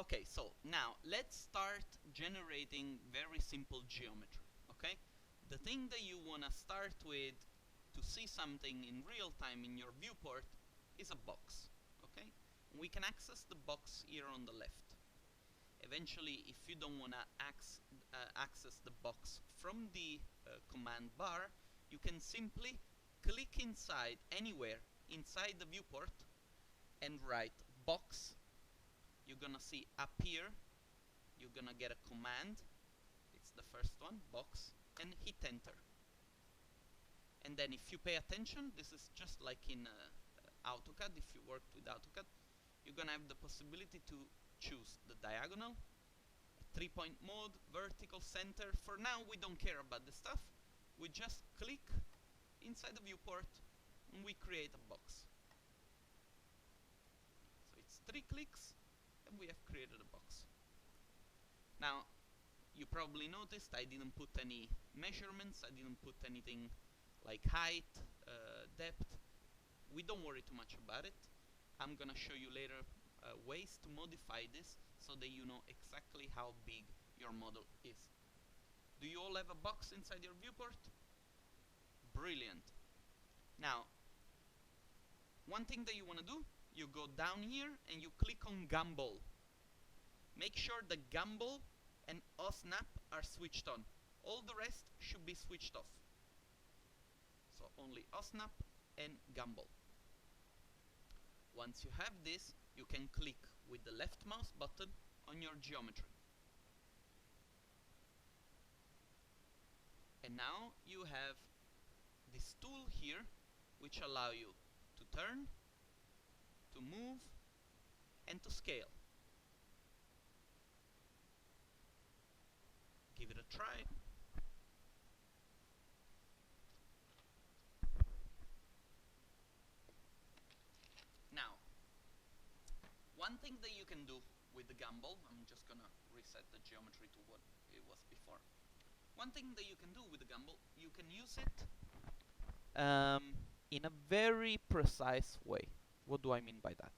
Okay, so now let's start generating very simple geometry, okay? The thing that you want to start with to see something in real time in your viewport is a box, okay? We can access the box here on the left. Eventually, if you don't want to access the box from the command bar, you can simply click inside, anywhere inside the viewport, and write box. You're gonna see up here, you're gonna get a command. It's the first one, box, and hit enter. And then if you pay attention, this is just like in AutoCAD. If you worked with AutoCAD, you're gonna have the possibility to choose the diagonal, 3-point mode, vertical, center. For now, we don't care about this stuff. We just click inside the viewport and we create a box. So it's 3 clicks and we have created a box. Now, you probably noticed I didn't put any measurements. I didn't put anything like height, depth. We don't worry too much about it. I'm gonna show you later ways to modify this so that you know exactly how big your model is. Do you all have a box inside your viewport? Brilliant. Now, one thing that you want to do, you go down here and you click on gumball. Make sure the gumball and OSNAP are switched on. All the rest should be switched off. So only OSNAP and gumball. Once you have this, you can click with the left mouse button on your geometry. And now you have this tool here which allow you to turn, to move, and to scale. Give it a try. Now, one thing that you can do with the gumball, I'm just gonna reset the geometry to what it was before. One thing that you can do with the gumball, you can use it in a very precise way. What do I mean by that?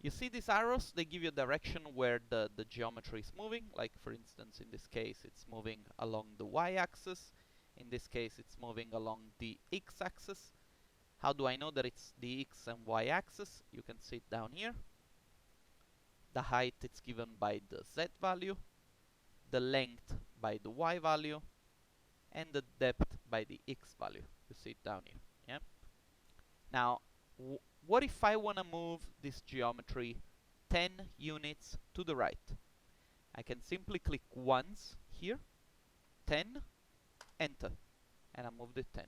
You see these arrows, they give you a direction where the geometry is moving. Like for instance, in this case, it's moving along the y-axis. In this case, it's moving along the x-axis. How do I know that it's the x and y-axis? You can see it down here. The height it's given by the z value, the length by the y value, and the depth by the x value. You see it down here. Yeah. Now, what if I want to move this geometry 10 units to the right? I can simply click once here, 10, enter, and I moved it 10.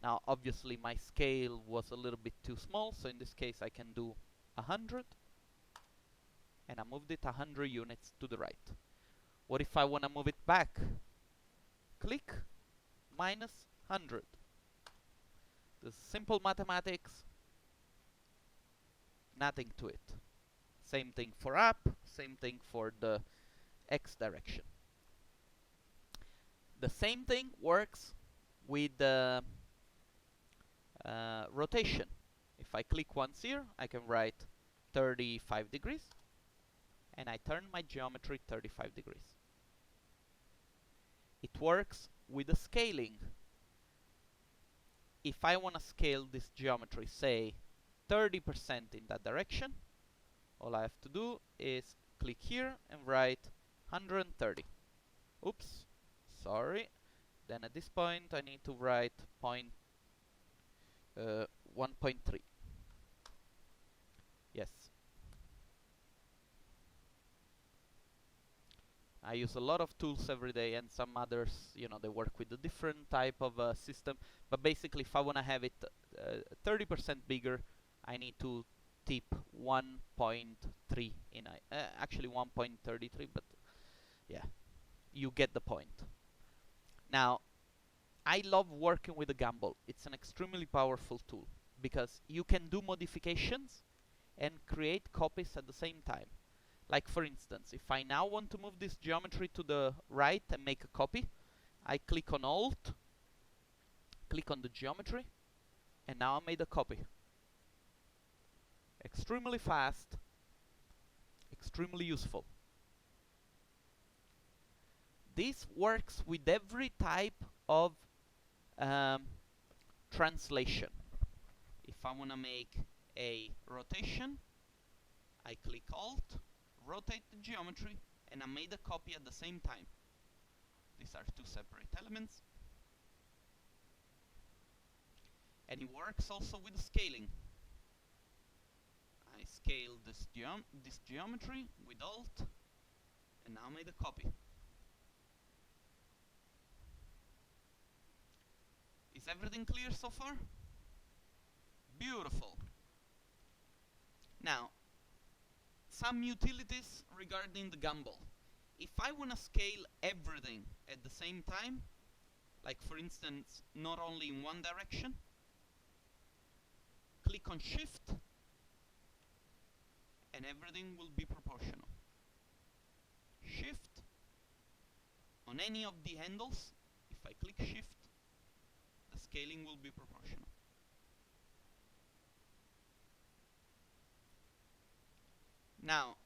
Now, obviously, my scale was a little bit too small, so in this case, I can do 100, and I moved it 100 units to the right. What if I want to move it back? Click, minus 100. This is simple mathematics, nothing to it. Same thing for up, same thing for the x direction. The same thing works with the rotation. If I click once here, I can write 35 degrees, and I turn my geometry 35 degrees. It works with the scaling. If I want to scale this geometry, say 30% in that direction, all I have to do is click here and write 130. Oops, sorry. Then at this point I need to write 1.3. Yes. I use a lot of tools every day, and some others, you know, they work with a different type of system. But basically, if I want to have it 30% bigger, I need to tip 1.3 in. Actually 1.33, but yeah, you get the point. Now, I love working with the gumball. It's an extremely powerful tool because you can do modifications and create copies at the same time. Like for instance, if I now want to move this geometry to the right and make a copy, I click on Alt, click on the geometry, and now I made a copy. Extremely fast, extremely useful. This works with every type of um, translation. If I want to make a rotation, I click Alt, rotate the geometry, and I made a copy at the same time. These are two separate elements. And it works also with scaling. I scale this geometry with Alt, and now I made a copy. Is everything clear so far? Beautiful. Now, some utilities regarding the gumball. If I want to scale everything at the same time, like for instance, not only in one direction, click on Shift, and everything will be proportional. Shift, on any of the handles, if I click Shift, the scaling will be proportional. Now,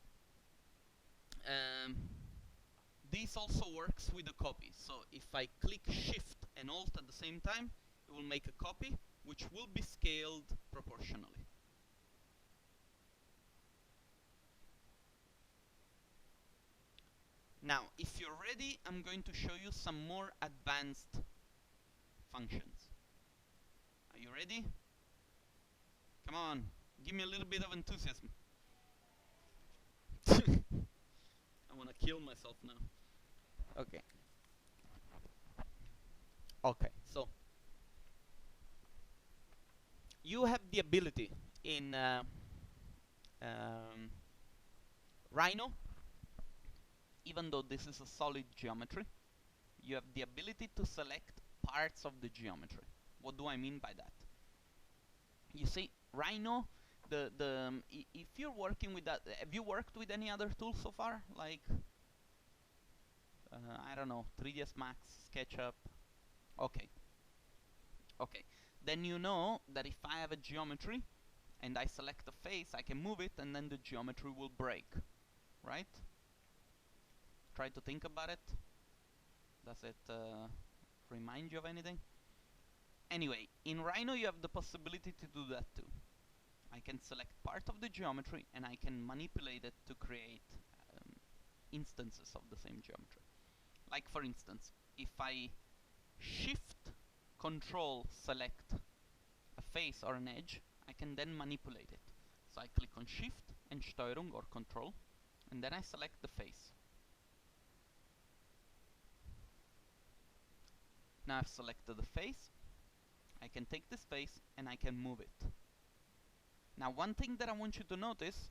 this also works with a copy. So if I click Shift and Alt at the same time, it will make a copy which will be scaled proportionally. Now, if you're ready, I'm going to show you some more advanced functions. Are you ready? Come on, give me a little bit of enthusiasm. I want to kill myself now. Okay. Okay, so you have the ability in Rhino, even though this is a solid geometry, you have the ability to select parts of the geometry. What do I mean by that? You see, Rhino, if you're working with that, have you worked with any other tool so far? Like, I don't know, 3ds Max, SketchUp? Okay. Okay. Then you know that if I have a geometry and I select a face, I can move it and then the geometry will break. Right? Try to think about it. Does it remind you of anything? Anyway, in Rhino you have the possibility to do that too. I can select part of the geometry and I can manipulate it to create instances of the same geometry. Like for instance, if I Shift, Control, select a face or an edge, I can then manipulate it. So I click on Shift and Steuerung or Control, and then I select the face. Now I've selected the face. I can take this face and I can move it. Now one thing that I want you to notice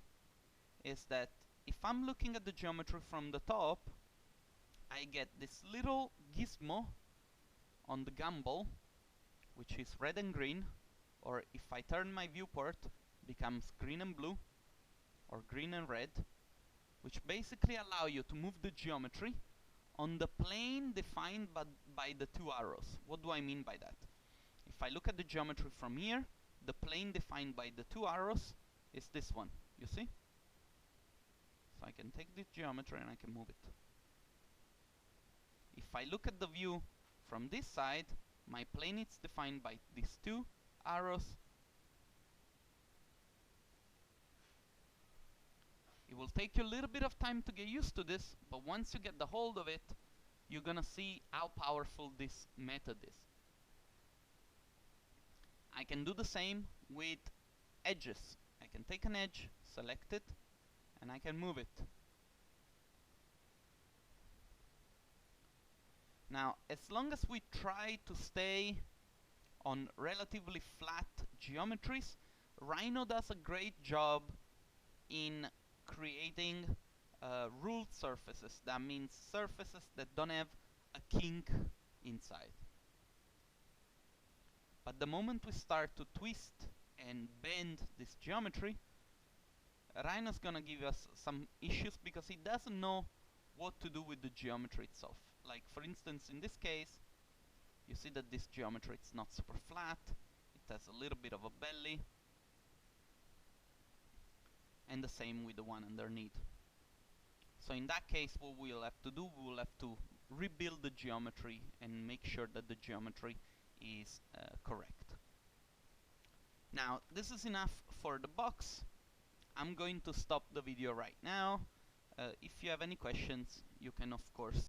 is that if I'm looking at the geometry from the top, I get this little gizmo on the gumball, which is red and green, or if I turn my viewport, becomes green and blue, or green and red, which basically allow you to move the geometry on the plane defined by the two arrows. What do I mean by that? If I look at the geometry from here, the plane defined by the two arrows is this one, you see? So I can take this geometry and I can move it. If I look at the view from this side, my plane is defined by these two arrows. It will take you a little bit of time to get used to this, but once you get the hold of it, you're gonna see how powerful this method is. I can do the same with edges. I can take an edge, select it, and I can move it. Now, as long as we try to stay on relatively flat geometries, Rhino does a great job in creating ruled surfaces. That means surfaces that don't have a kink inside. But the moment we start to twist and bend this geometry, Rhino's gonna give us some issues because he doesn't know what to do with the geometry itself. Like for instance, in this case, you see that this geometry is not super flat, it has a little bit of a belly, and the same with the one underneath. So in that case, what we'll have to do, we'll have to rebuild the geometry and make sure that the geometry is correct. Now, this is enough for the box. I'm going to stop the video right now. If you have any questions, you can of course